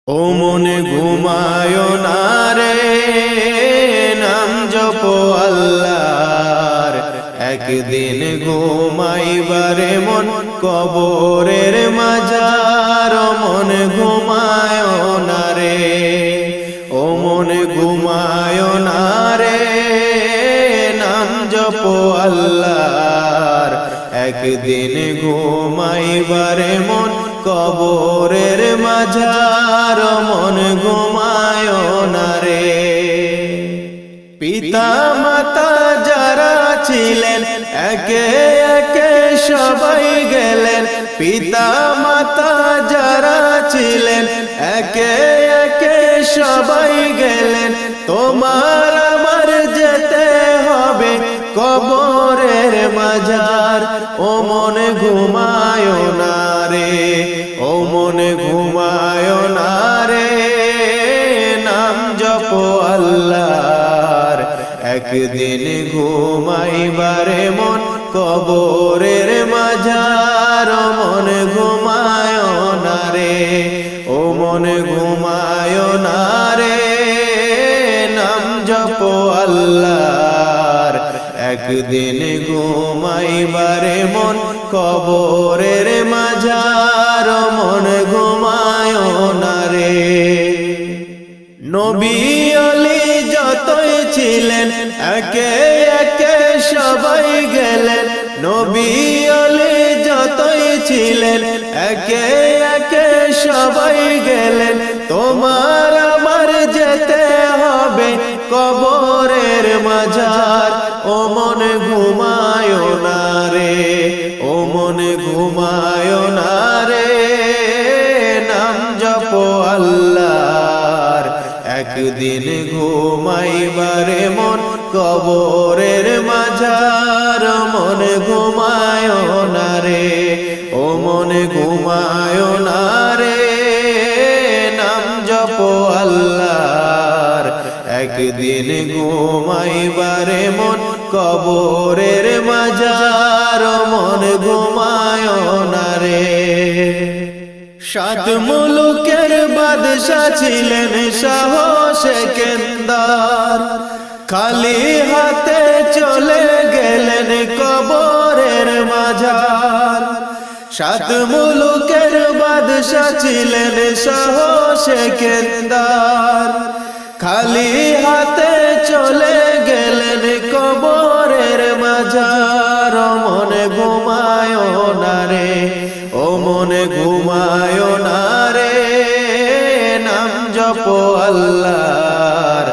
ও মনে ঘুমায় না রে, নাম জপো আল্লাহর। একদিন ঘুমাইবারে মন কবরের মাজার। ও মন ঘুমায় না রে, ও মন ঘুমায় না রে, নাম জপো আল্লাহর। একদিন ঘুমাইবারে মন কবরের মাঝার। মন ঘুমায় না রে। পিতা মাতা যারা ছিলেন একে একে সবাই গেলেন। পিতা মাতা যারা ছিলেন একে একে সবাই গেলেন। তোমার আমার যেতে হবে কবরের মাঝার। ও মন ঘুমায় না রে, ও মন ঘুমায় না রে, নাম জপো আল্লাহর। একদিন ঘুমাইবারে মন কবরের মাঝার। ও মন ঘুমায় না রে, ও মন ঘুমায় না রে, নাম জপো আল্লাহর। একদিন ঘুমাইবারে মন কবরের মাঝার। মন ঘুমায় না রে। নবী আলী যতই ছিলেন একে একে সবাই গেলেন। নবী আলী যতই ছিলেন একে একে সবাই গেলেন। তোমার আমার যেতে হবে কবরের মাঝার। ও মন ঘুমায় না রে, ও মন ঘুমায় না রে, নাম জপো আল্লাহর। একদিন ঘুমাইবারে মন কবরের মাঝার। মন ঘুমায় না রে, ও মন ঘুমায় না রে, নাম জপো আল্লাহর। একদিন ঘুমাইবারে মন কবরের মাঝার। মন ঘুমায় না রে। সাত মুলুকের বাদশা ছিলেন শাহ সেকেন্দার। খালি হাতে চলে গেলেন কবরের মাঝার। সাত মুলুকের বাদশা ছিলেন শাহ সেকেন্দার। খালি হাতে চলে গেলেন কবরের মাঝার। মন ঘুমায় না রে, ও মন ঘুমায় না রে, নাম জপো আল্লাহর।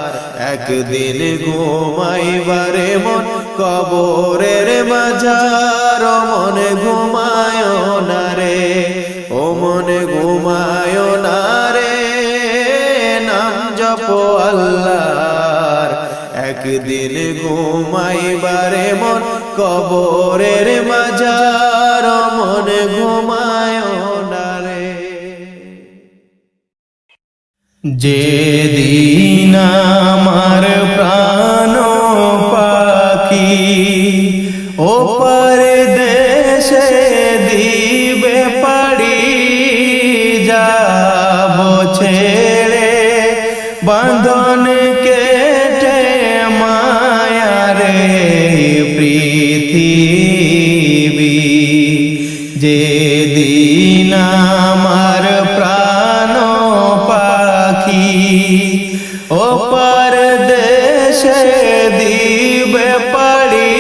একদিন ঘুমাইবারে মন কবরের মাঝার। মন ঘুমায় না রে, ও মন ঘুমায় না রে, নাম জপো আল্লাহর। একদিন ঘুমাইবারে মন কবরের মাঝার। মন ঘুমায় না রে। যেদিন আমার প্রাণ পাখি ওপার দেশে দিবে পাড়ি, যাব ছেড়ে বাঁধন কেটে মায়ারে পৃথিবী। যেদিন আমার প্রাণ পাখি ওপার দেশে দিবে পাড়ি,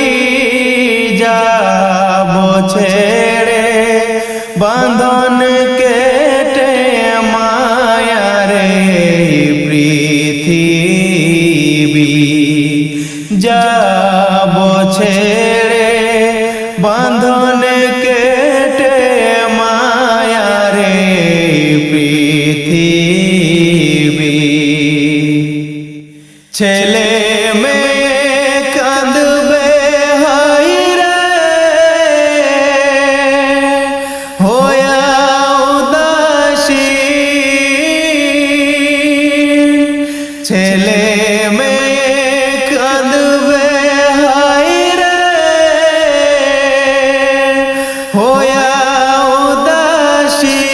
যাব ছেড়ে বাঁধন কেটে মায়ারে পৃথিবী। যাব ছেড়ে বাঁধন কেটে মায়ারে পৃথিবী। ছেলে মেয়ে কাঁদবে হায়রে হইয়া উদাসী। ছেলে মেয়ে কাঁদবে হায়রে হইয়া উদাসী।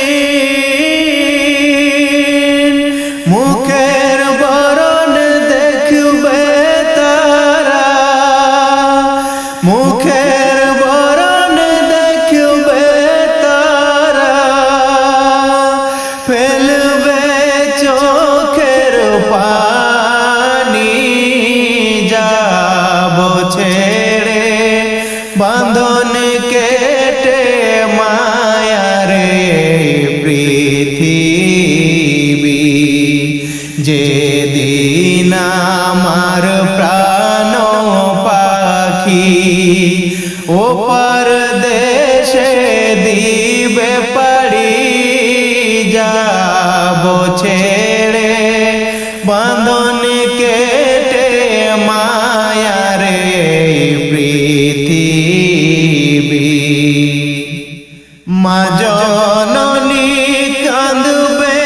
যেদিন আমার প্রাণ পাখি ওপার দেশে দিবে পাড়ি যাব ছেড়ে বাঁধন কেটে মায়ার পৃথিবী মা জননী কাঁদবে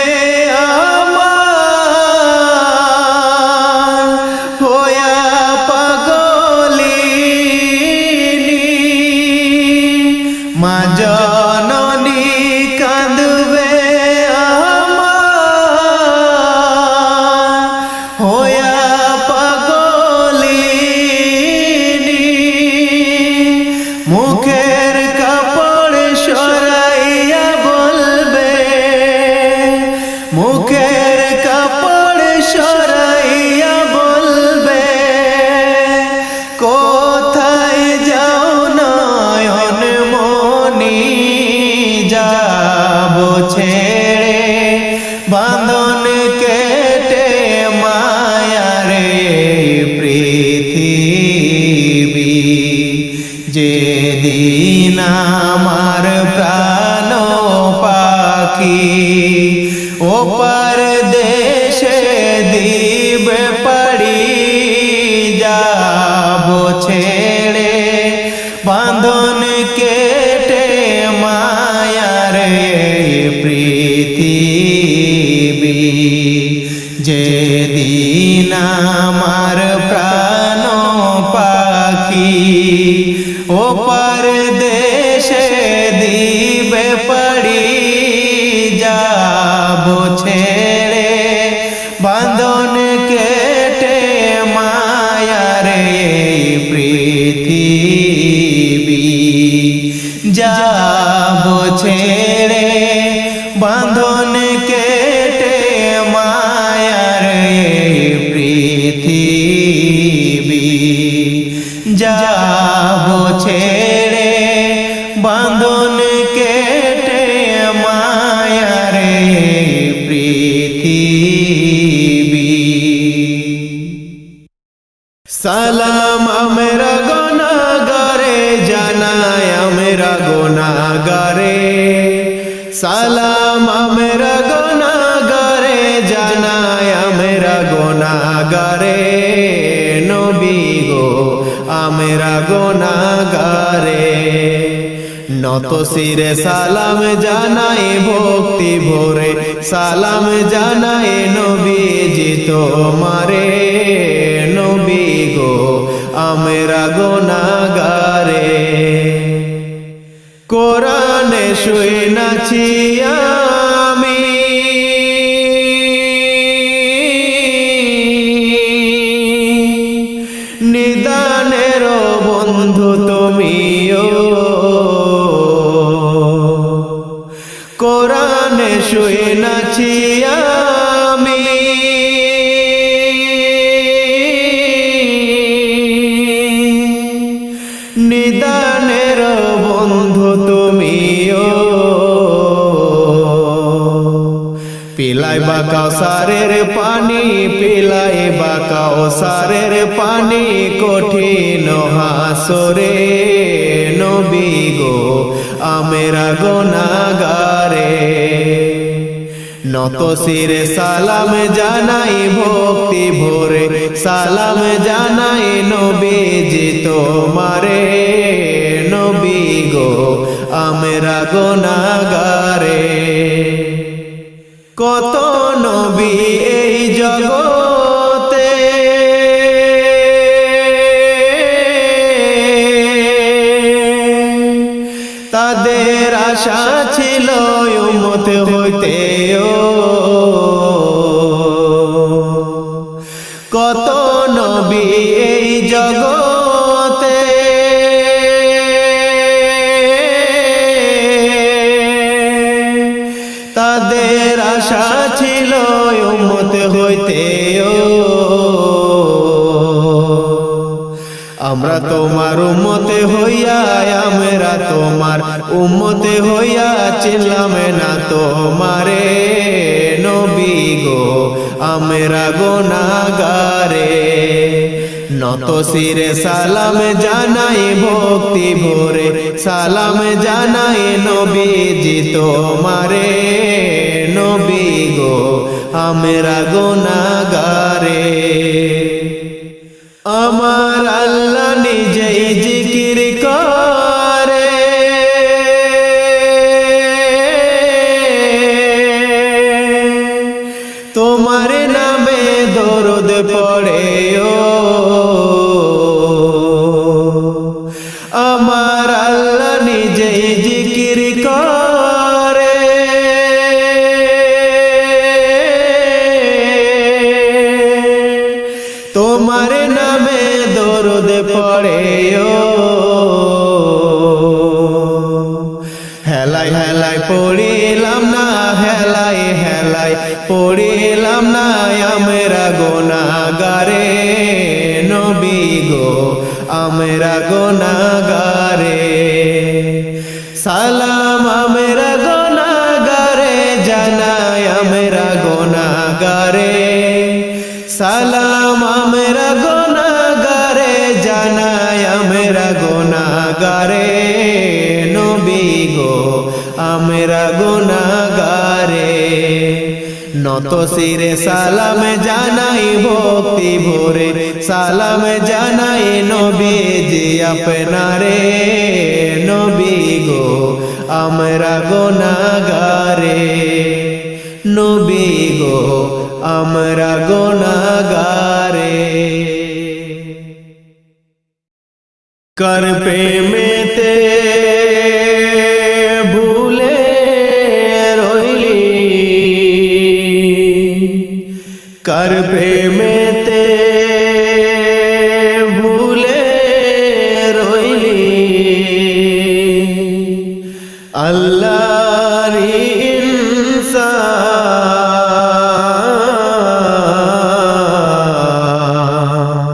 আমার হইয়া পাগলিনী মা জননী কাঁদবে আমার হইয়া পাগলিনী মুখের কাপড় সরাইয়া বলবে মুখের কাপড় সরাইয়া বলবে কোথায় যাও নয়ন মনি যাব ছেড়ে বাঁধন কেটে মায়ার পৃথিবী যেদিন আমার প্রাণ পাখি ওপার দেশে দিবে পাড়ি যাব ছেড়ে বাঁধন কেটে মায়ার পৃথিবী যেদিন আমার প্রাণ পাখি ওপার দেশে দিবে পাড়ি যাব ছেড়ে বাঁধন কেটে মায়ার পৃথিবী যাব ছেড়ে বাঁধন কেটে মায়ার পৃথিবী যাব ছেড়ে বাঁধন কেটে মায়ার পৃথিবী সালাম আমরা গুনাহগারে জানাই আমরা গুনাহগারে সালাম আমরা গুনাহগারে জানাই আমরা গুনাহগারে নবী গো আমরা গুনাহগারে নত শিরে সালাম জানাই ভক্তি ভরে সালাম জানাই নবীজি তোমারে নবী গো আমরা গুনাহগারে কোরআনে শুনাছি আমি নিদানের বন্ধু তুমিও কোরআনে শুনাছি আমি নিদানের বন্ধু তুমিও পিলাইবা কাউসারের পানি পিলাইবা কাউসারের পানি কঠিন হাসরে নবী গো আমরা গুনাহগারে নত শিরে সালাম জানাই ভক্তি ভরে সালাম জানাই নবীজি তোমারে নবী গো আমরা গুনাহগারে কত নবী এই জগতে তাদের আশা ছিল উম্মত হইতে কত নবী এই জগতে তাদের আশা ছিল উম্মত হইতে আমরা তোমার উম্মতে হইয়া আমরা তোমার উম্মতে হইয়া চিনলাম না তোমারে নবী গো আমরা গুনাহগারে নত শিরে সালাম জানাই ভক্তি ভরে সালাম জানাই নবীজি তোমারে নবী গো আমরা গুনাহগারে আমার আল্লাহ নিজেই জিকির করে তোমার নামে দরুদ পড়ে আমার আল্লাহ নিজেই জিকির করে তোমার নামে দরুদ পড়ে হেলাই হেলাই পড়িলাম না হেলাই হেলাই পড়িলাম না আমরা গুনাহগারে নবী গো আমরা গুনাহগারে সালাম আমরা গুনাহগারে জানাই আমরা গুনাহগারে সালাম আমরা গুনাহগারে জানাই আমরা গুনাহগারে নবী গো আমরা গুনাহগারে নত শিরে সালাম জানাই ভক্তি ভরে সালাম জানাই নবীজি আপনারে নবী গো আমরা গুনাহগারে নবী গো আমরা গুনাহগারে कर প্রেমেতে ভুলে রইলি कर প্রেমেতে ভুলে রইলি আল্লাহর ইনসান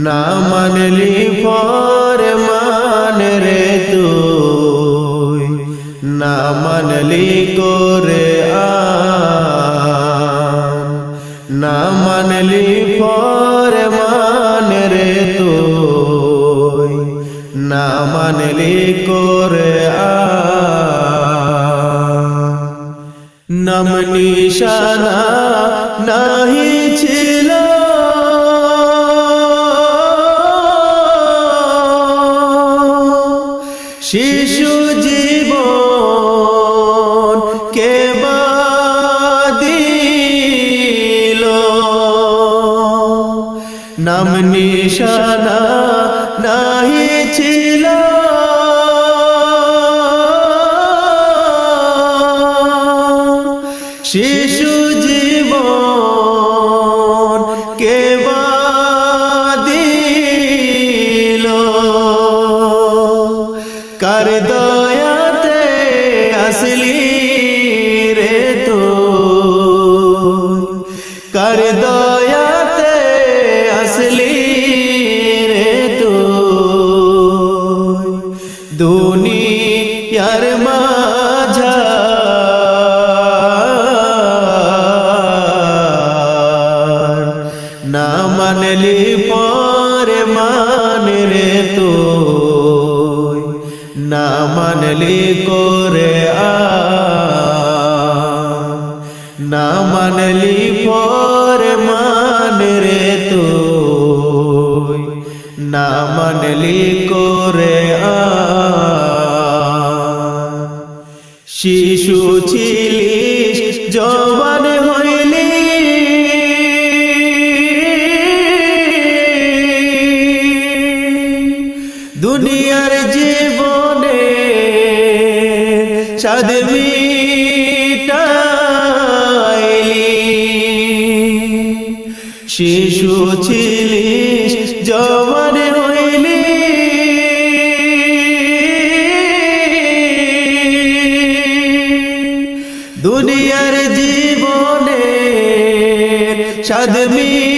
না মানলি ফরমান রে তুই না মানলি কোরআন না মানলি ফরমান রে তুই না মানলি কোরআন নাম নিশানা নাহি ছিল শিশু জীবন কে বাদিল নাম নিশানা নাহি ছিল শিশু জীবন কে বাদিল कर दयाते असली रे तू कर दयाते असली रे तू दुनियार माझार ना मानली पर मान रे तू না মানলি কোরআন না মানলি ফরমান রে তুই না মানলি কোরআন শিশু ছিলিস জওয়ান হইলি দুনিয়ার জীবনে সাদ মিটাইলি শিশু ছিলিস জওয়ান হইলি দুনিয়ার জীবনে সাদ মিটাইলি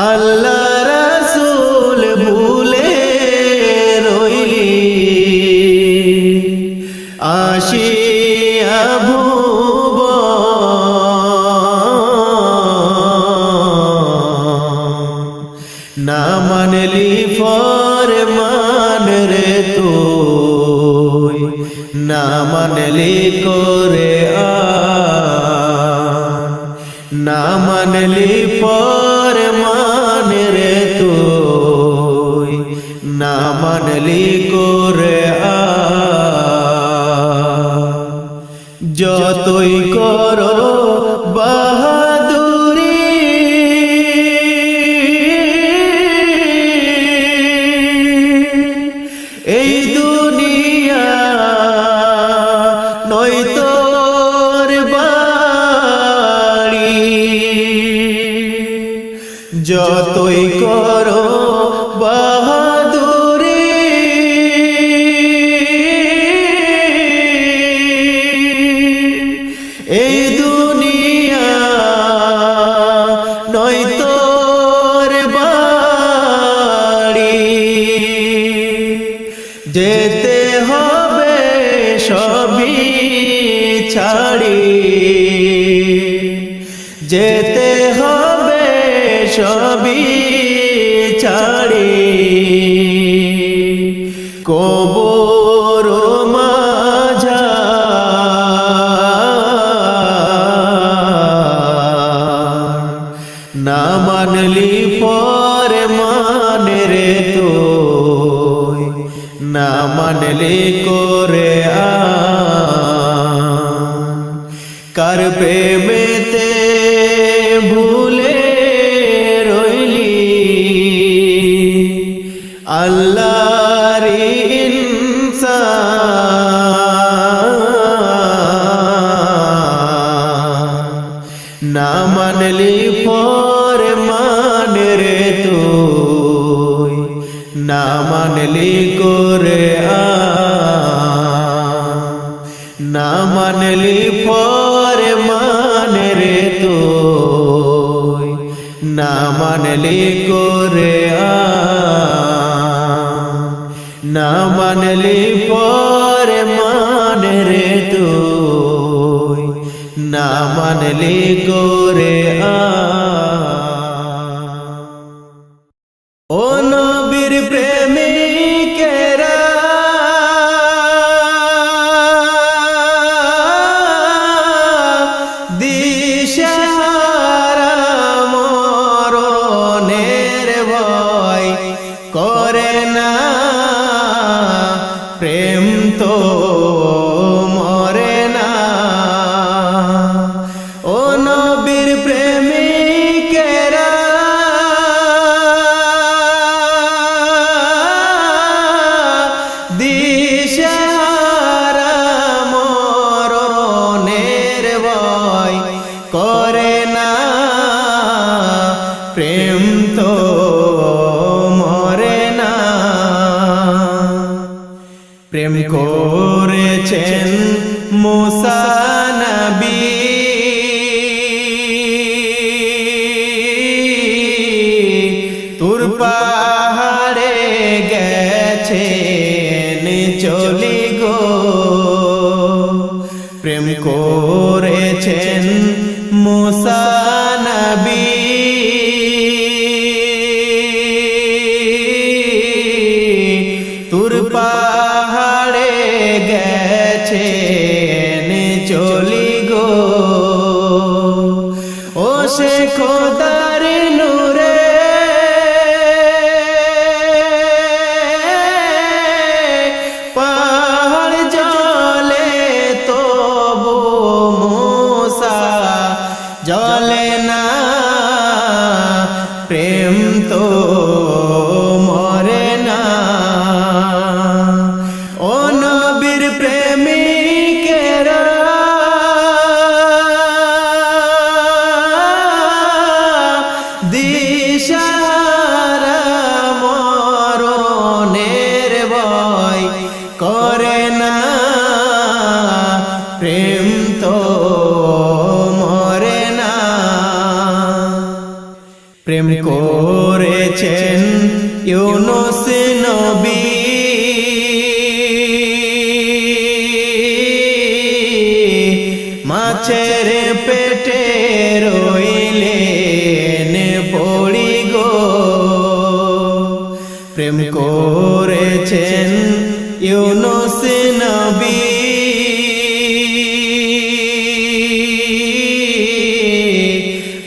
আল্লাহ রাসূল ভুলে রইলি আসিয়া না মানলি ফরমান রে তুই না মানলি করে না মানলি ফরমান রে তুই না মানলি করে যতই করো বাহাদুরি এই দুনিয়া নয় তোর বাড়ি যতই করো বাহাদুরি এই দুনিয়া নয় তোর বাড়ি যেতে হবে সবই ছাড়ি যেতে হবে সবই ছাড়ি কবর না মানলি ফরমান রে তুই না মানলি করে কার প্রেমেতে ভুলে রইলি আল্লাহর ইনসান না মানলি ফরমান রে তুই না মানলি করে না মানলি ফরমান রে তুই না মানলি করে না মানলি ফরমান রে তুই না মানলি করে ও নবীর প্রেমিকেরা দিশাহারা মরণের ভয় করে না প্রেম তো মরে না ও নবীর প্রেমিকেরা দিশাহারা মরণের ভয় করে না প্রেম তো মরে না প্রেম করেছেন মুসা নবী তুর পাহাড়ে গেছেন চলি গো প্রেম করেছেন মুসা নবী তুর পাহাড়ে গেছেন চলি গো ও সে খোদার নূরে পাহাড় জলে তবু মুসা জলে না প্রেম তো মরে না ও নবীর প্রেমিকেরা দিশাহারা মরণের ভয় করে না প্রেম তো মরে না প্রেম করেছেন ইউনুস নবী মাছের পেটে রইলেন পড়ি গো প্রেম করেছেন ইউনুস নবী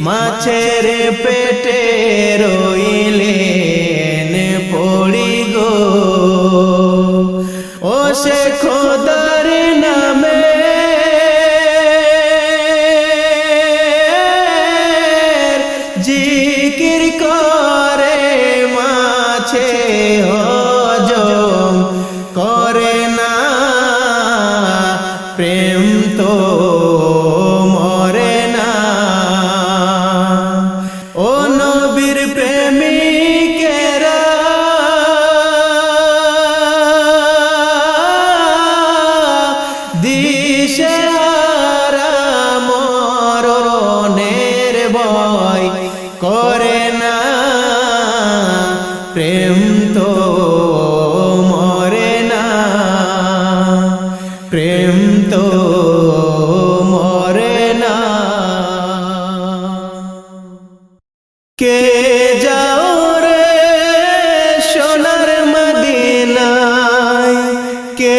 মাছের পেটে রইলেন পড়ি গো ও সে খোদার নামে জিকির করে মাছে হজম করে না প্রেম তো মরে না ও নবীর প্রেমিকেরা দিশেহারা মরণের ভয় করে না প্রেম তো মরে না প্রেম তো মরে না কে যাও রে সোনার মদিনায় কে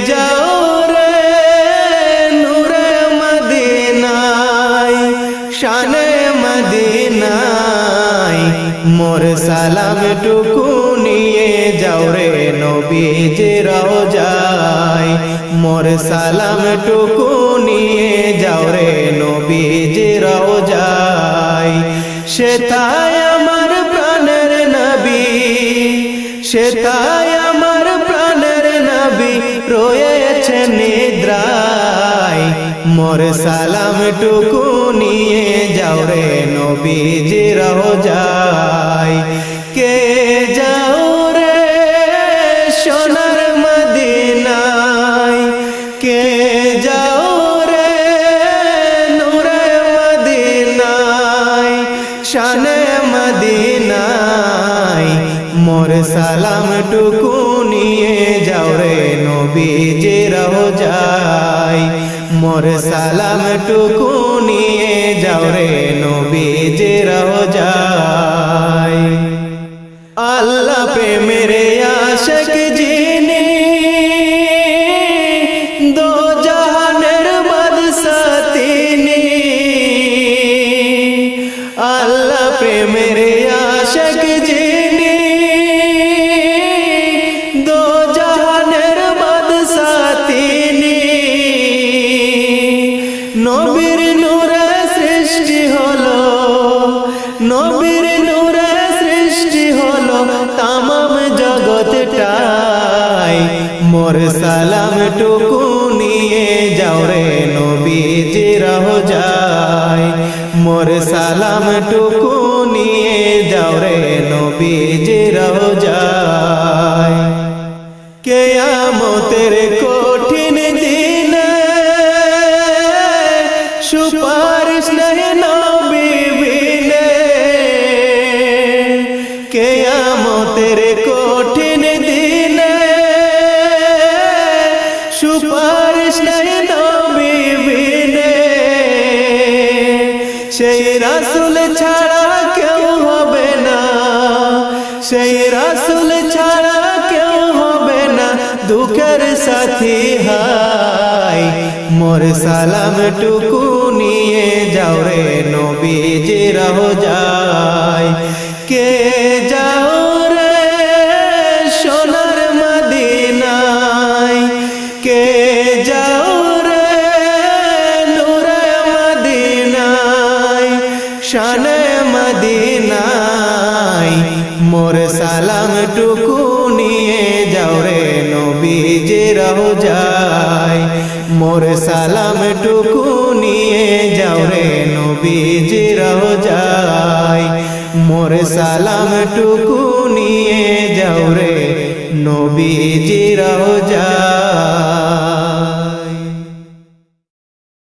যাও রে নূরে মদিনায় শানে মদিনায় মোর সালাম টুকু নিয়ে যাও রে নবীজির রওজায় মোর সালাম টুকু নিয়ে যাও রে নবীজির রওজায় সেটাই আমার প্রাণের নবী সেটাই আমার প্রাণের নবী রয়েছে নিদ্রায় মোর সালাম টুকু নিয়ে যাও রে নবীজির রওজায় কে যাও রে সোনার মদিনায় কে যাও রে নূরে মদিনায় শানে মদিনায় মোর সালাম টুকু নিয়ে যাও রে নবীজির রওজায় মোর সালাম টুকু নিয়ে যাও রে নবীজির রওজায় আল্লাহ প্রেমের আশিক যিনি দো জাহানের বাদশা তিনি আল্লাহ প্রেমের আশিক যিনি দো জাহানের বাদশা তিনি নবীর নূরে সৃষ্টি হলো নবীর নূরে সৃষ্টি হলো তামাম জগৎটাই মোর সালাম টুকু নিয়ে যাও রে নবীজির রওজায় মোর সালাম টুকু নিয়ে যাও রে নবীজির রওজায় কিয়ামতের কঠিন দিনে সুপারিশ নেই নবী বিনে কিয়ামতের কঠিন দিনে সুপারিশ নেই নবী বিনে সেই রাসূল ছাড়া কেউ হবে না সেই রাসূল ছাড়া কেউ হবে না দুঃখের সাথী হাই মোর সালাম টুকু নিয়ে যাও রে নবীজির রওজায় কে যাও রে সোনার মদিনায় কে যাও রে নূরে মদিনায় শানে মদিনায় মোর সালাম টুকু নিয়ে যাও রে নবীজির রওজায় মোর সালাম টুকু নিয়ে যাও রে নবীজির রওজায় মোর সালাম টুকু নিয়ে যাও রে নবীজির রওজায়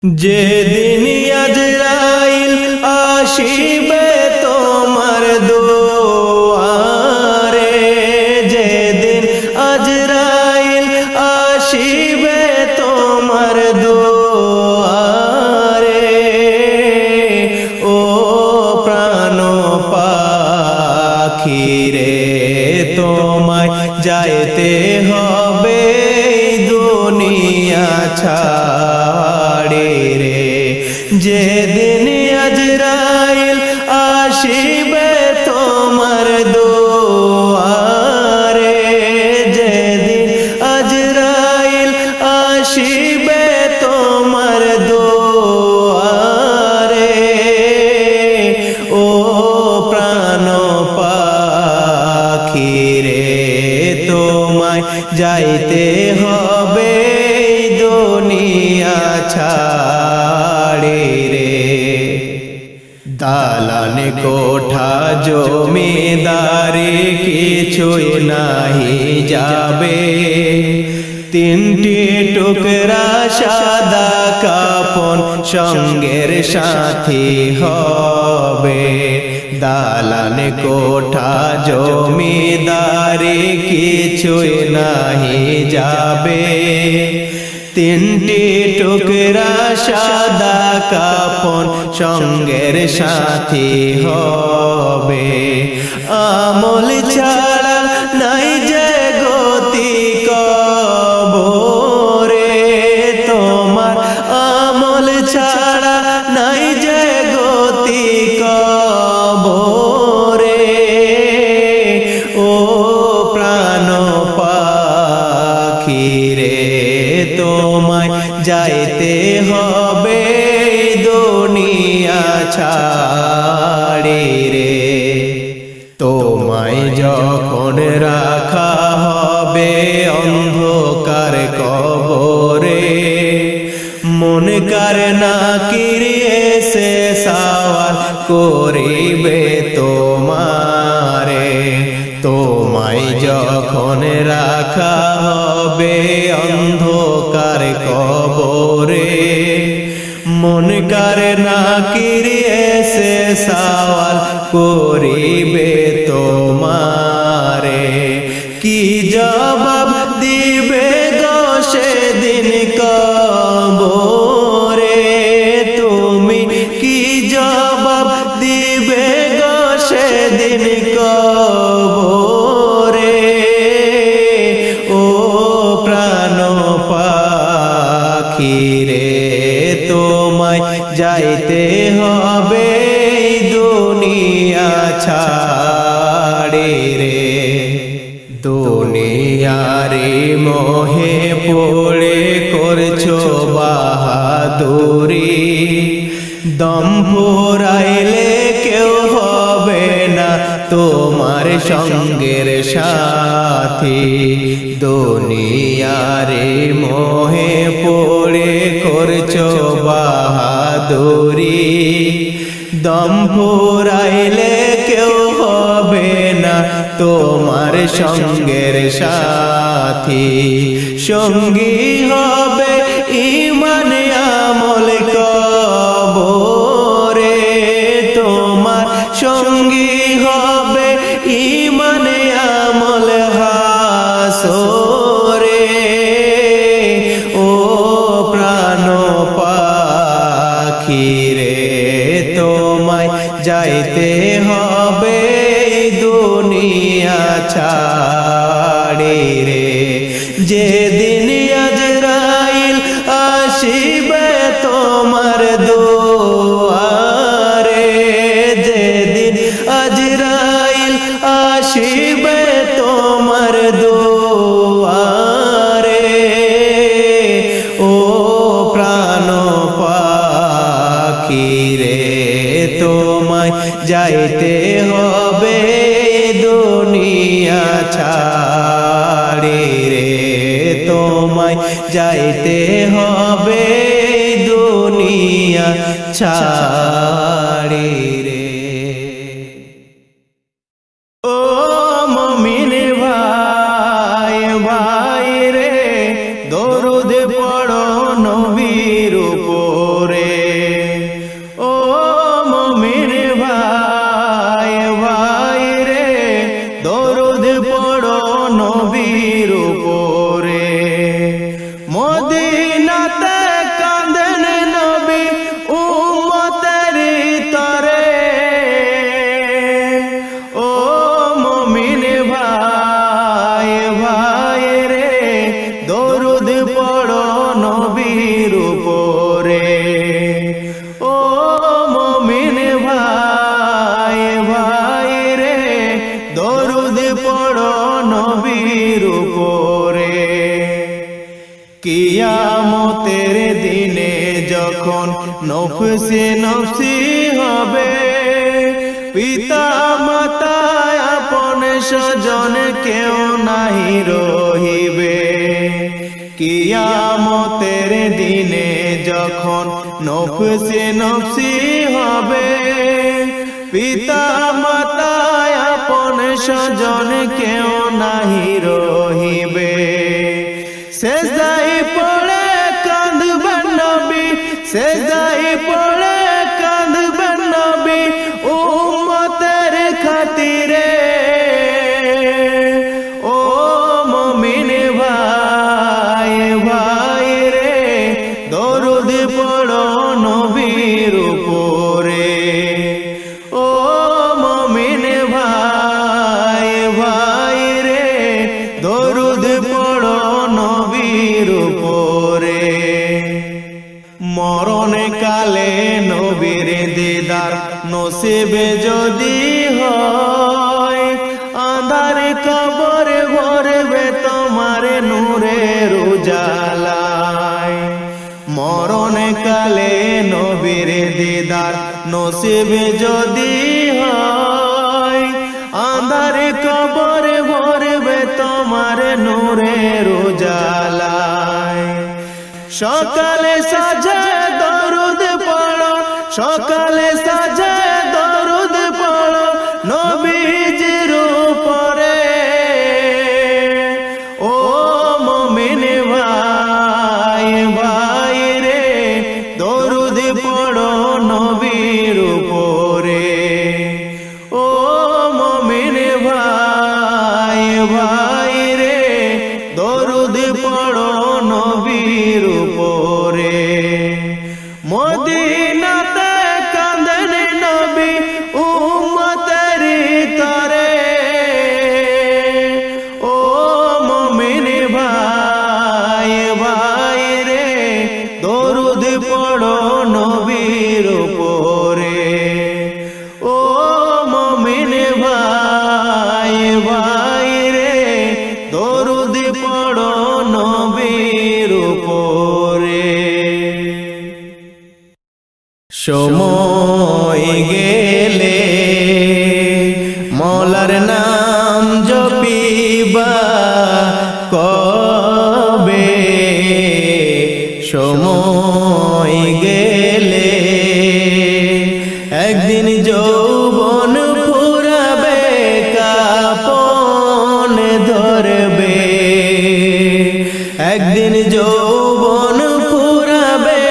যেদিন আজরাইল আসিবে তোমার পাখিরে তোমায় যাইতে হবে দুনিয়া ছাড়ি রে। যেদিন আজরাইল আসিবে তোমার দুয়ারে, যেদিন আজরাইল আসিবে তোমার দুয়ারে, ও প্রাণ পাখিরে তোমায় যাইতে হবে দুনিয়া ছাড়ি রে। দালান কোঠা জমিদারি কিছুই নাহি যাবে, তিনটি টুকরা সাদা কাফন সঙ্গের সাথী হবে। দালান কোঠা জমিদারি কিছুই নাহি যাবে, তিনটি টুকরা সাদা কাফন সঙ্গের সাথী হবে। আমল ছাড়া নাই যে গতি কবরে, তোমার আমল ছাড়া নাই যে গতি কবরে, ও প্রাণ পাখিরে তোমায় যাইতে হবে দুনিয়া ছাড়ি রে। তোমায় যখন রাখা হবে অন্ধকার কবরে, মুনকার নাকির এসে সওয়াল করিবে তোমারে। তোমায় যখন রাখা হবে অন্ধকার কবরে, মুনকার নাকির এসে সওয়াল করিবে তোমারে। কি জবাব দিবে গো সেদিন কবরে, তুমি কি জবাব দিবে গো সেদিন কবরে, ও প্রাণ পাখিরে তোমায় যাইতে হবে দুনিয়া ছাড়ি রে। দুনিয়ারে মোহে পড়ে করছো বাহাদুরি, দম ফুরাইলে কেউ হবে না তোমার সঙ্গের সাথী। দুনিয়ারে মোহে পড়ে করছো বাহাদুরি, দম ফুরাইলে কেউ হবে না তোমার সঙ্গের সাথী। সঙ্গী হবে ঈমান আমল কবরে, তোমার সঙ্গী হবে ঈমান আমল হাসরে, ও প্রাণ পাখিরে তোমায় যাইতে হবে দুনিয়া ছাড়ি রে। যেদিন আজরাইল আসিবে তোমার দুয়ারে, যেদিন আজরাইল আসিবে তোমার দুয়ারে, ও প্রাণ পাখিরে তোমায় যাইতে হবে দুনিয়া ছাড়ি রে। তোমায় যাইতে হবে দুনিয়া ছাড়ি রে। ও মুমিন ভাই ভাই রে, দরুদ পড়ো নবীর উপরে। ও মুমিন ভাই ভাই রে, দরুদ পড়ো নবীর উপরে। মদিনাতে কাঁদেন নবী উম্মতের তরে, ও পড়ো নবীর উপরে। কিয়ামতের দিনে যখন নফসে নফসি হবে, পিতা মাতা আপন স্বজন কেউ নাহি রহিবে। কিয়ামতের দিনে যখন নফসে নফসি হবে, পিতা মাতা আপন স্বজন কেউ নাহি রহিবে। সেজদায় পড়ে কাঁদবেন নবী, সেজদায় পড়ে কাঁদবেন নবী উম্মতের খাতিরে। ও মুমিন ভাই ভাই রে, দরুদ পড়ো নবীর উপরে। ও মুমিন ভাই ভাই রে, দরুদ পড়ো নবীর উপরে। মরণ কালে নবীর দিদার নসিবে যদি হয়, আঁধার কবর ভরবে তোমার নূরের উজালায়। মরণ কালে নবীর দিদার নসিবে যদি হয়, আঁধার কবর ভরবে তোমার নূরের উজালায়। সকালে সাজে দরুদ পড়ো, সকালে সাজে দরুদ পড়ো নবীজির উপরে। ও মুমিন ভাই ভাই রে, দরুদ পড়ো নবীর উপরে। ও মুমিন ভাই ভাই রে, দরুদ পড়ো নবীর উপরে। মদিনাতে কাঁদেন নবী উম্মতের তরে। ও মুমিন ভাই ভাই রে, দরুদ পড়ো নবীর উপরে। ও মুমিন ভাই ভাই রে, দরুদ পড়ো নবীর উপরে। সময় গেলে মৌলার নাম জপিবা কবে, সময় গেলে একদিন যৌবন ফুরাবে, কাপন ধরবে। একদিন যৌবন ফুরাবে,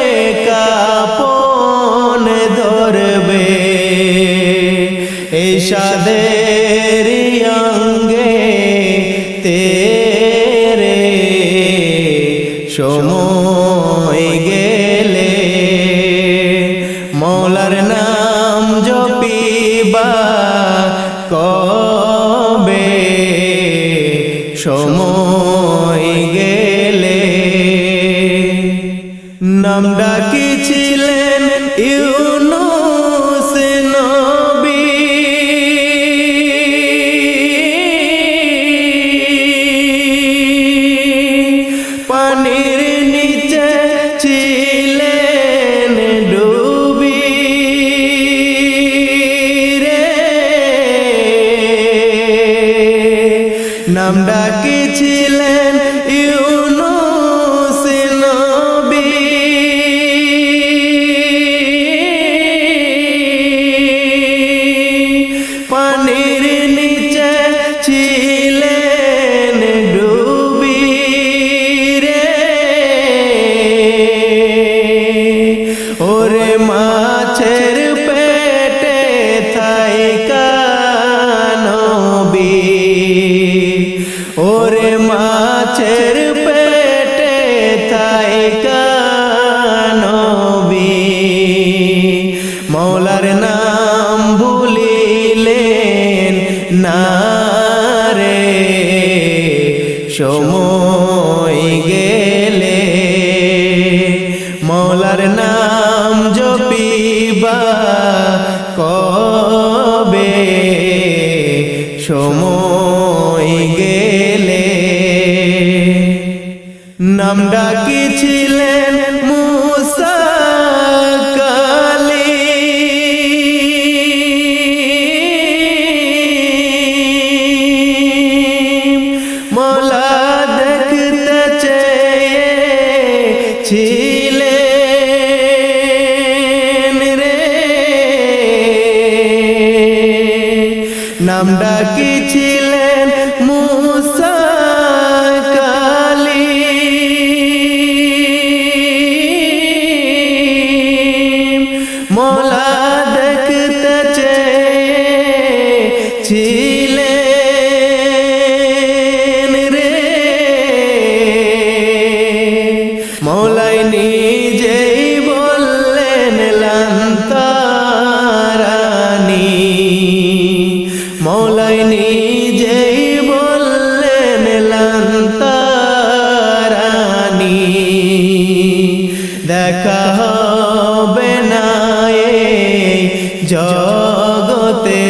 কাপন ধরবে। এই সাদের অঙ্গে তেরে সময় গেলে মৌলার নাম জপিবা কবে, সময় গেলে। নাম ডাকিছিলেন ইউনুস নবী, পানির নিচে ছিলেন ডুবি রে। নাম ডাকিছিলেন ইউনুস নবী, পানির নিচে ছিলেন ডুবি রে। ওরে মাছের পেটে থাইকা নবী, ওরে মাছের পেটে থাইকা নবী, মৌলার নাম ভুলিলেন না রে। সময় গেলে মৌলার নাম জপিবা কবে, সময় সময় গেলে নাম ডাকিছিলেন মুসা কালীম মওলা দেখতে চেয়েছিলেন রে নাম ডাকিছিলেন মুসা কালীম মওলা দেখতে চেয়েছিলেন রে মওলাই নিজেই বললেন লান্তারানি মওলাই নিজেই বললেন লান্তারানি দেখা হবে না এই জগতে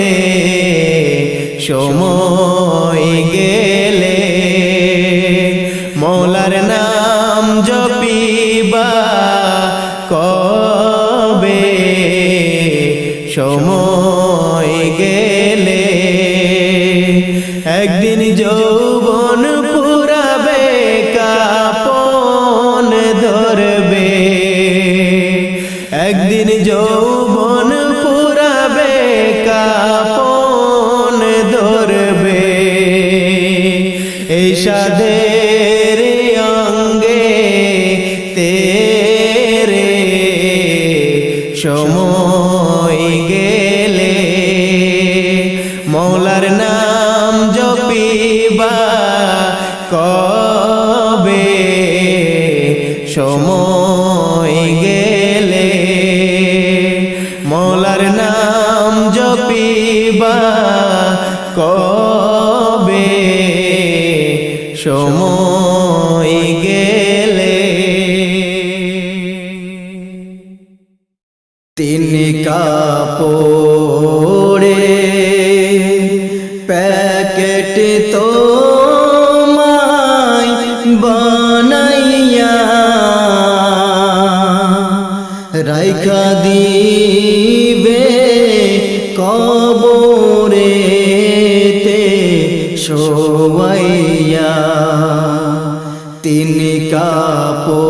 সময় গেলে মওলার নাম জপিবা কবে সময় গেলে একদিন যৌবন পুরাবে কাপন ধরবে একদিন যৌবন পুরাবে কাপন ধরবে এই সাধের অঙ্গে তেরে সময় গেলে মওলার নাম জপিবা কবে সময় গেলে মওলার নাম জপিবা কবে সময় গেলে তিনি কাপড়ে প্যাকেট তোমায় বানাইয়া রাইখা দিবে কবরেতে শোয়াইয়া তিনি কাপড়ে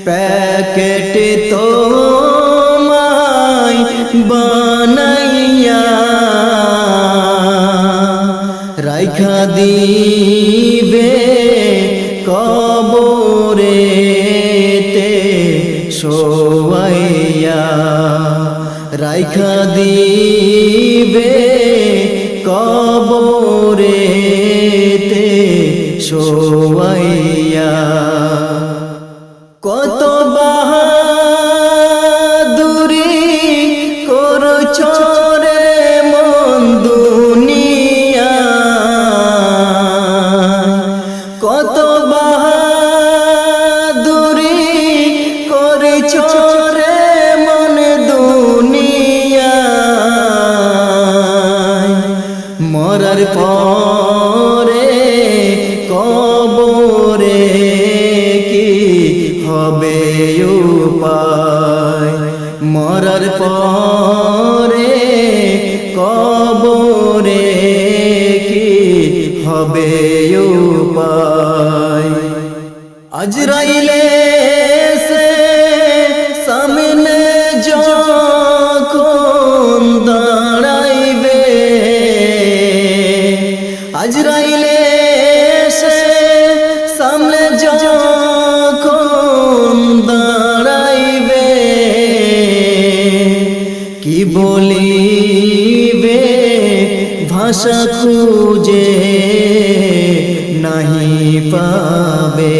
প্যাকেট তোমায় বানাইয়া রাইখা দিবে কবরেতে শোয়াইয়া রাইখা দিবে কবরেতে শোয়াইয়া কত বাহাদুরি করছো রে মন দুনিয়া কত বাহাদুরি করছো রে মন দুনিয়া মরার পরে কবরে কি হবে উপায় মরার পরে কবরে কি হবে উপায় আজরাইলে সে সামনে যখন দাঁড়াইবে আজরাইলে সে সামনে যখন দাঁড়াইবে কি বলিবে ভাষা খুঁজে নাহি পাবে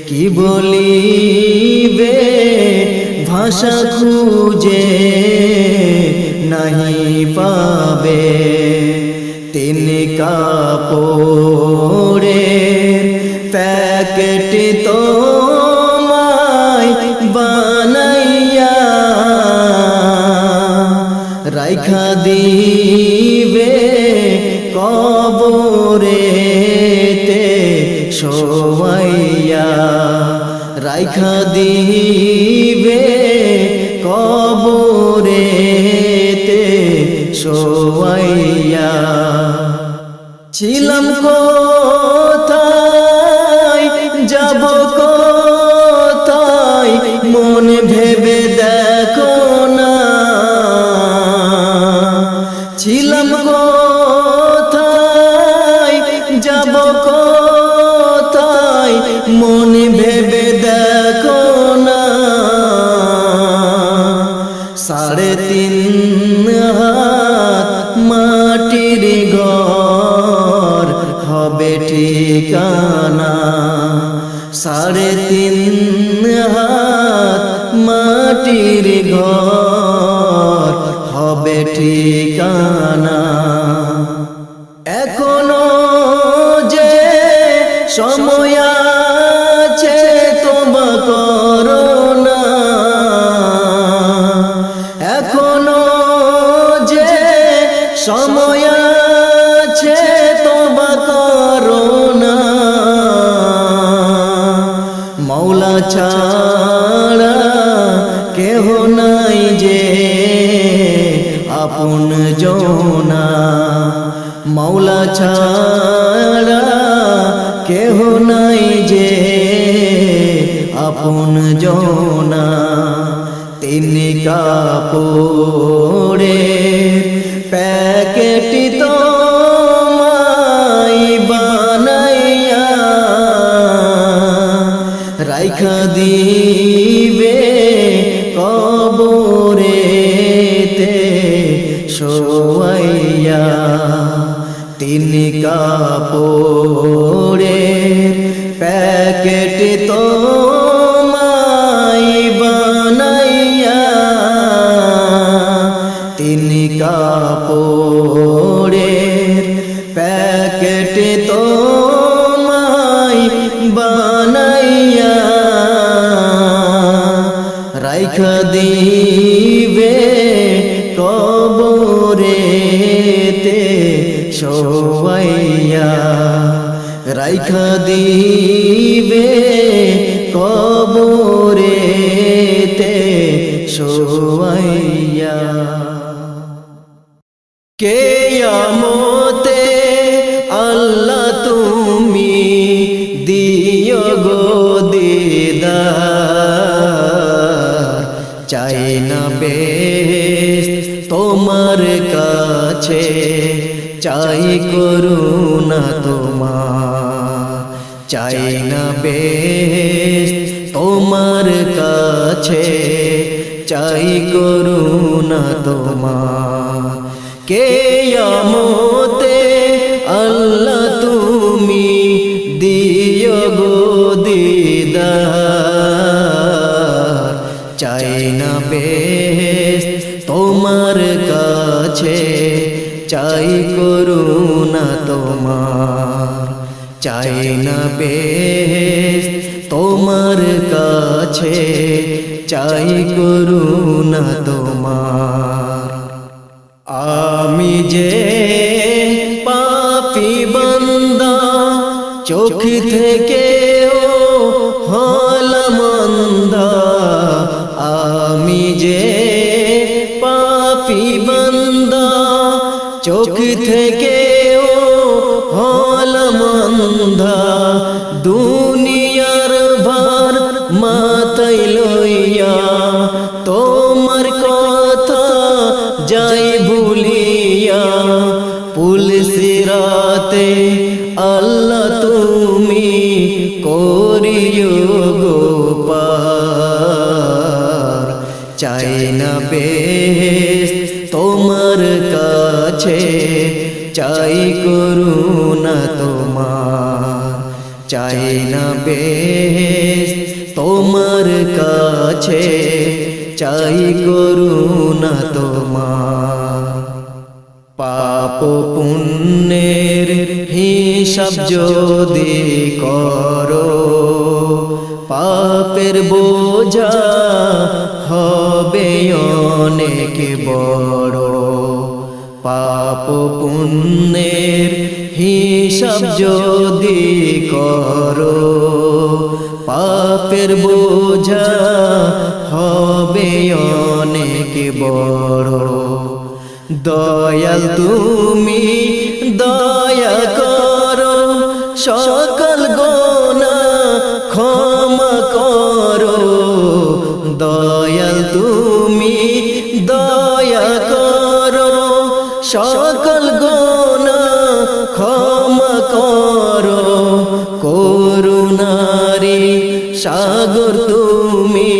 কি বলিবে ভাষা খুঁজে নাহি পাবে তিনি কাপড়ে প্যাকেট তোমায় বানাইয়া রাইখা দিবে রাইখা দিবে কবরেতে শোয়াইয়া। ছিলাম কোথায়, যাব কোথায়, মন ভেবে দেখো না। ছিলাম কোথায়, যাব কোথায়, মন ভেবে দেখো না। 3.5 হাত মাটির ঘর হবে ঠিকানা। 3.5 হাত মাটির ঘর হবে ঠিকানা। এখনো যে সময় আছে তোবা করো না। এখনো যে সময় আছে তোবা করো না। মওলা ছাড়া কেহ নাই যে আপন জনা। মওলা ছাড়া কেহ নাই যে আপন জনা। 3 কাপড়ের প্যাকেট তোমায় বানাইয়া রাইখা দিবে কবরেতে শোয়াইয়া। 3 কাপড়ের প্যাকেট তোমায় বানাইয়া। 3 কাপড়ের প্যাকেট তোমায় বানাইয়া রাইখা দিবে কবরেতে শোয়াইয়া। রাইখা দিবে কবরেতে শোয়াইয়া। কিয়ামতে আল্লাহ তুমি দিও গো দিদার। চাই না বেহেশত তোমার কাছে, চাই করুণা তোমার। চাই না বেহেশত তোমার কাছে, চাই করুণা তোমার। কিয়ামতে আল্লাহ তুমি দিও গো দিদার। চাই না বেহেশত তোমার কাছে, চাই করুণা তোমার। চাই না বেহেশত তোমার কাছে, চাই করুণা তোমার। আমি যে পাপী বান্দা, চোখ থেকে হলাম অন্ধা। আমি যে পাপী বান্দা, চোখ থেকে হলাম অন্ধা। দুনিয়ার ভার মাথায় লইয়া তোমার কথা যাই ভুলিয়া। পুল সিরাতে আল্লাহ তুমি করিও গো পার। চাই না বেহেশত তোমার কাছে, চাই করুণা তোমার। চাই না বেহেশত তোমার কাছে, চাই করুণা তোমার। পাপ পুণ্যের হিসাব যদি করো, পাপের বোঝা হবে অনেক বড়। পাপ পুণ্যের হিসাব যদি করো, পাপের বোঝা হবে অনেক বড়। দয়াল তুমি দয়া করো, সকল গুনাহ ক্ষমা করো। দয়াল তুমি দয়া করো, সকল গুনাহ ক্ষমা করো। করুণারি সাগর তুমি,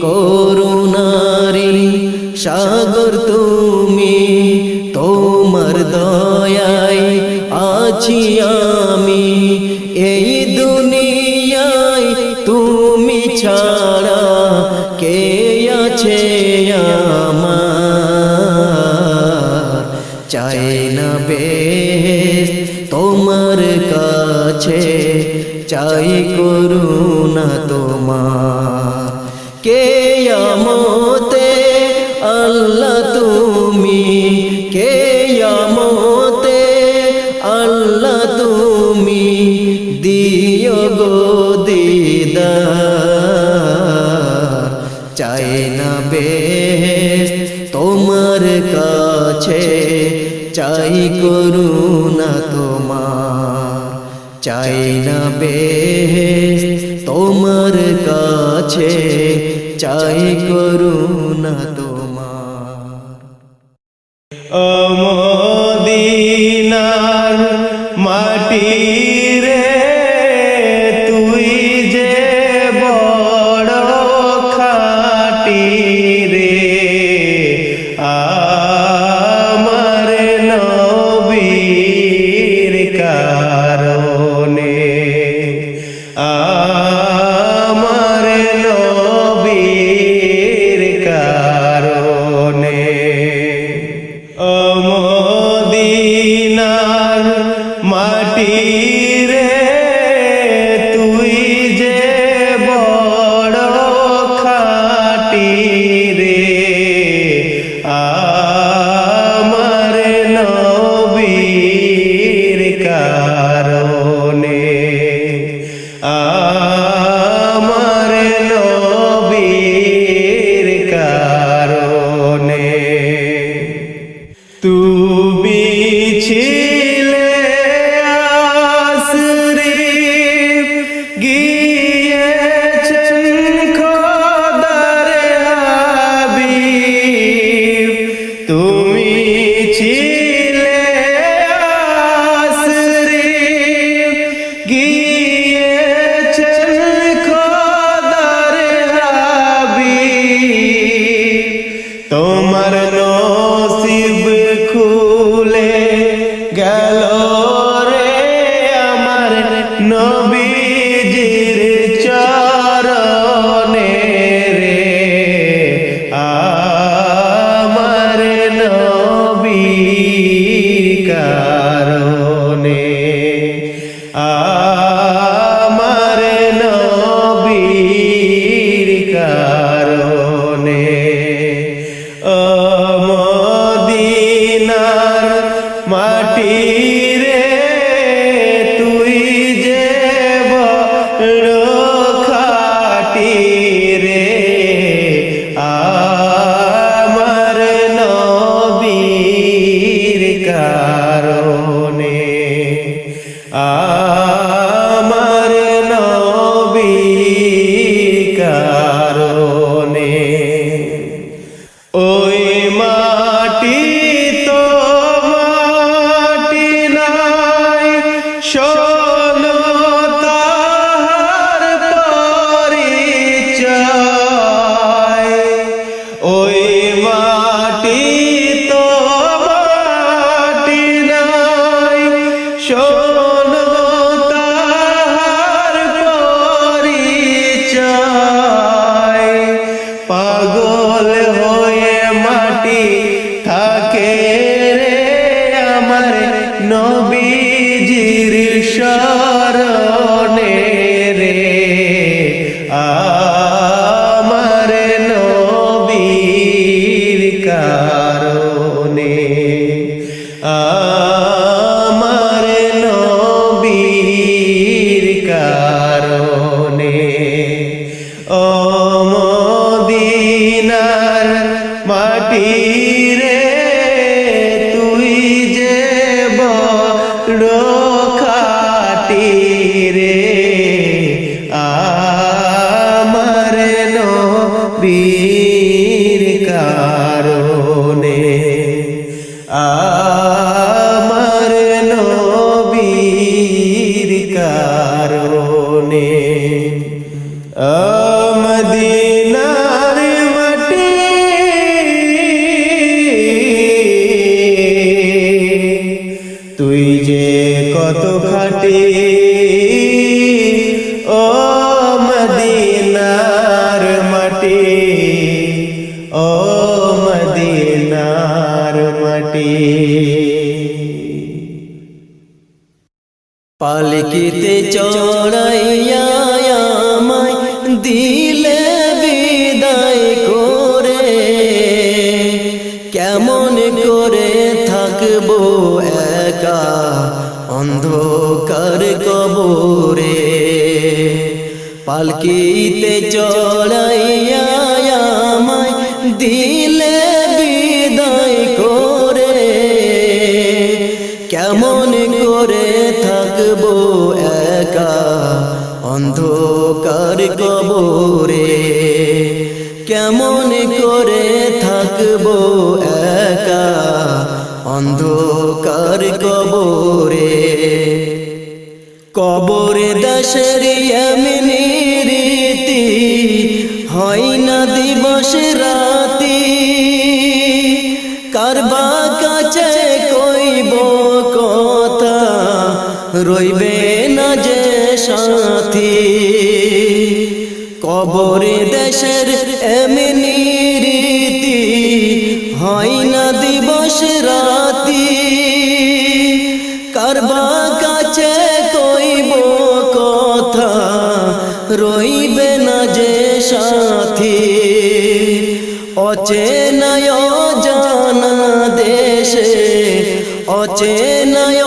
করুণারি সাগর তুমি। তোমার দয়ায় আছি আমি, এই দুনিয়ায় তুমি ছাড়া কে আছে আমার। চাই না বেহেশত তোমার কাছে, চাই করুণা তোমার। কিয়ামতে আল্লাহ তুমি, কিয়ামতে আল্লাহ তুমি দিও গো দিদার। চাই না বেহেশত তোমার কাছে, চাই করুণা তোমার। চাই না বেহেশত তোমার কাছে, চাই করুণা তোমার। ও মদিনার মাটি রে, তুই যে বড় খাঁটি রে। আমার নবীর কারণে, আমার নবীর কারণে। ও মদিনার মাটি রে, তুই যে বড় খাঁটি রে। আমার নবীর কারণে, আমার নবীর কারণে। তুমি ছিলে আশরিফ, গিয়েছেন খোদার হাবিব। তুমি ছিলে আশরিফ, গিয়েছেন খোদার হাবিব। তোমার নসিব খুলে গেল রে আমার নবীজির চরণে রে। আমার নবীর কারণে, আমার নবীর কারণে। ও মদিনার মাটি রে, তুই যে বড় খাঁটি রে। আমার নবীর কারণে, আমার নবীর কারণে। ওই মাটি তো মাটি নাই, শোনো তাহার পরিচয়। ওই মাটি তো মাটি নাই, শোনো তাহার পরিচয়। পাগল হয়ে মাটি থাকে রে আমার নবীজির শরণে রে। আমার নবীর কারণে, আমার নবীর কারণে ও মদিনার মাটি রে তুই যে বড় খাঁটি রে আমার নবীর কারণে আমার নবীর কারণে মদিনার মাটি তুই যে কত খাঁটি ও মদিনার মাটি ও মদিনার মাটি পালকিতে চড়াইয়া আমায় দিলে বিদায় করে কেমন করে থাকবো একা অন্ধকার কবরে পালকিতে চড়াইয়া আমায় দিলে বিদায় করে কেমন করে থাকবো একা অন্ধকার কবরে কেমন করে থাকবো একা অন্ধকার কবরে কবরে দাসের এমনি রীতি হয় না দিবস রাতি কারবা কাছে কইব কথা রইবে না যে সাথী কবরে দেশের এমনি রীতি হয় না দিবস রাতি কারবা কাছে কইব কথা রইবে না যে সাথী অচেনায় জানা দেশে অচেনায়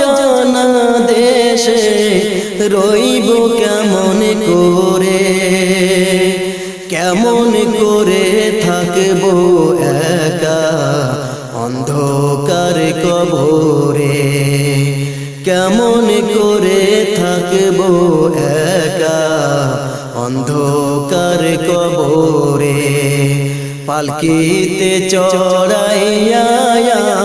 জানা দেশে রইব কেমন করে কেমন করে থাকবো একা অন্ধকার কবরে কেমন করে থাকবো একা অন্ধকার কবরে পালকিতে চড়াইয়া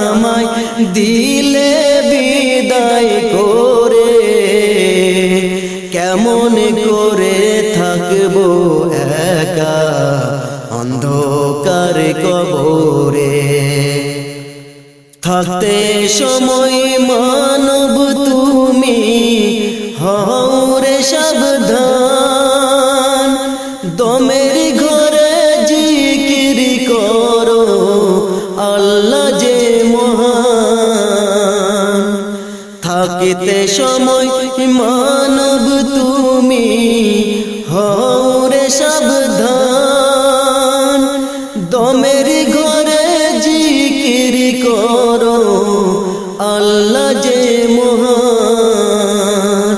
আমায় দিলে বিদায় করে কেমন করে থাকবো একা অন্ধকার কবরে থাকতে সময় মানব তুমি হও রে সাবধান দমের ঘরে জিকির করো আল্লাহ যে মহান থাকিতে সময় মানব তুমি হও রে সাবধান দমের ঘরে জিকির করো আল্লাহ যে মহান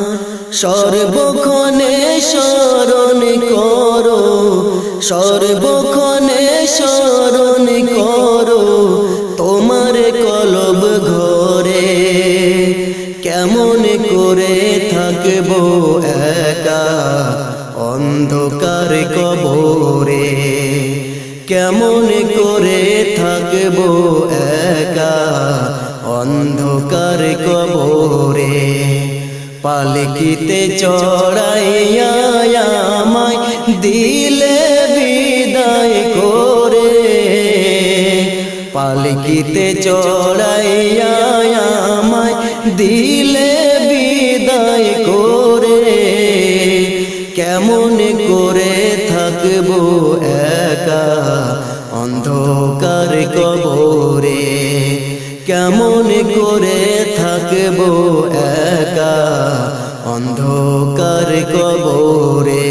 সর্বক্ষণে স্মরণ করো সর্বক্ষণে স্মরণ করো তোমার কলব ঘরে কেমন করে থাকবো একা অন্ধকার কবরে কেমন করে থাকবো একা অন্ধকার কবরে পালকিতে চড়াইয়া আমায় দিলে বিদায় করে পালকিতে চড়াইয়া আমায় দিলে বিদায় করে কেমন করে থাকবো একা অন্ধকার কবরে কেমন করে থাকবো একা অন্ধকার কবরে